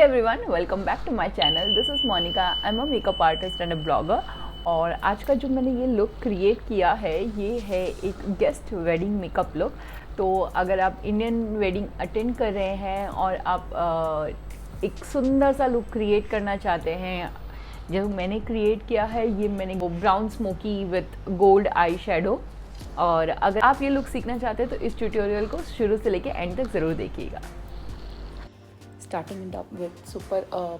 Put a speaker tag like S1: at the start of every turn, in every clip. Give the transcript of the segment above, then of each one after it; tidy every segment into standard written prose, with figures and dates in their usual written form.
S1: Everyone, welcome back to my channel. This is Monika. I am a makeup artist and a blogger. और आज का जो मैंने ये लुक क्रिएट किया है ये है एक गेस्ट वेडिंग मेकअप लुक। तो अगर आप इंडियन वेडिंग अटेंड कर रहे हैं और आप एक सुंदर सा लुक क्रिएट करना चाहते हैं, जो मैंने क्रिएट किया है, ये मैंने brown smoky with gold eye shadow. और अगर आप ये लुक सीखना चाहते हैं तो इस ट्यूटोरियल को शुरू से लेकर एंड तक ज़रूर देखिएगा। Starting it up with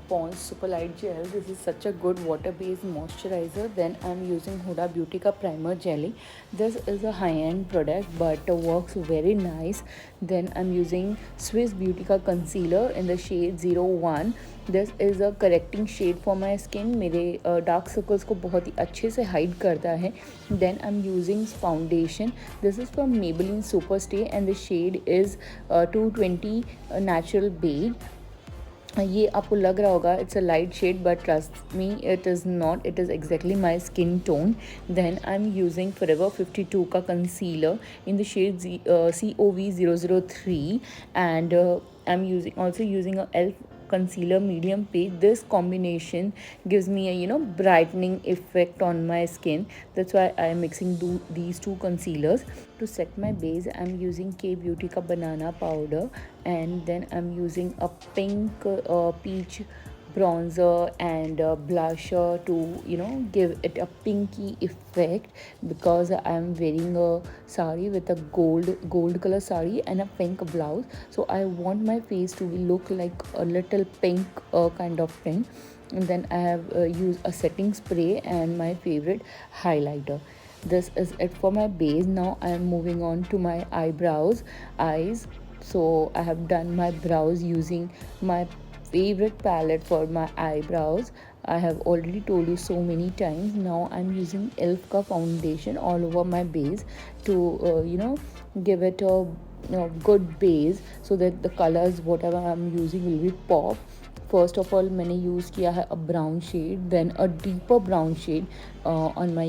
S1: Pond's Super Light Gel. This is such a good water-based moisturizer. Then I'm using Huda Beauty ka Primer Jelly. This is a high-end product but works very nice. Then I'm using Swiss Beauty ka Concealer in the shade 01. This is a correcting shade for my skin. मेरे dark circles को बहुत ही अच्छे से hide करता है. Then I'm using foundation. This is from Maybelline Superstay and the shade is 220 Natural Beige. ये आपको लग रहा होगा it's a light shade, but trust me it is not, it is exactly my skin tone. Then I am using Forever 52 का concealer in the shade COV 003 and I am also using a ELF concealer medium page. This combination gives me a brightening effect on my skin. That's why I am mixing these two concealers. To set my base, I'm using K Beauty ka banana powder, and then I'm using a pink peach bronzer and blusher to give it a pinky effect, because I am wearing a sari with a gold color sari and a pink blouse, so I want my face to look like a little pink kind of thing. And then I have used a setting spray and my favorite highlighter. This is it for my base. Now I am moving on to my eyes. So I have done my brows using my favorite palette for my eyebrows. I have already told you so many times. Now I'm using ELF ka foundation all over my base to give it a good base, so that the colors whatever I'm using will be pop. First of all, मैंने use किया है a brown shade, then a deeper brown shade on my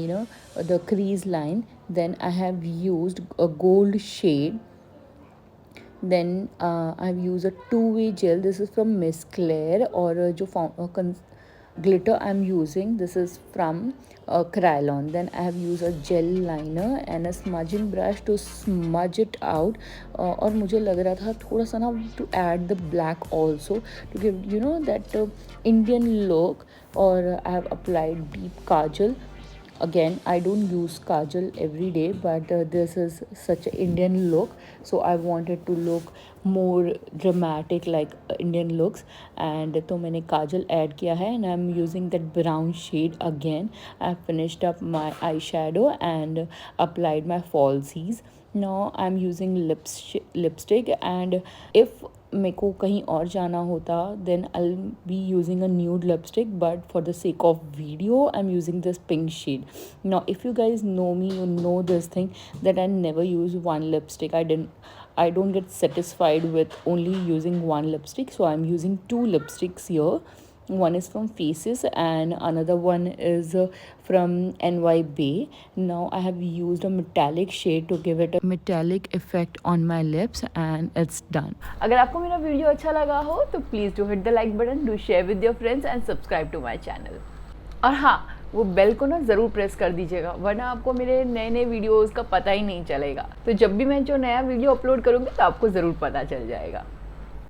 S1: the crease line. Then I have used a gold shade. Then I've used a two-way gel. This is from Miss Claire. और जो glitter I'm using, this is from Krylon. Then I have used a gel liner and a smudging brush to smudge it out. और मुझे लग रहा था थोड़ा सा to add the black also to give that Indian look. और I have applied deep kajal. Again, I don't use kajal every day, but this is such an Indian look, so I wanted to look more dramatic like Indian looks. And तो मैंने kajal add किया है, and I'm using that brown shade again. I finished up my eyeshadow and applied my falsies. Now I'm using lipstick, and if मेरे को कहीं और जाना होता then I'll be using a nude lipstick, but for the sake of video I'm using this pink shade. Now if you guys know me, you know this thing that I never use one lipstick. I don't get satisfied with only using one lipstick, so I'm using two lipsticks here. One is from Faces and another one is from NY Bay. Now I have used a metallic shade to give it a metallic effect on my lips, and it's done. अगर आपको मेरा video अच्छा लगा हो तो please do hit the like button, do share with your friends and subscribe to my channel. और हाँ, वो बेल को ज़रूर प्रेस कर दीजिएगा, वरना आपको मेरे नए नए वीडियोज़ का पता ही नहीं चलेगा. तो जब भी मैं जो नया वीडियो अपलोड करूँगी तो आपको ज़रूर पता चल जाएगा.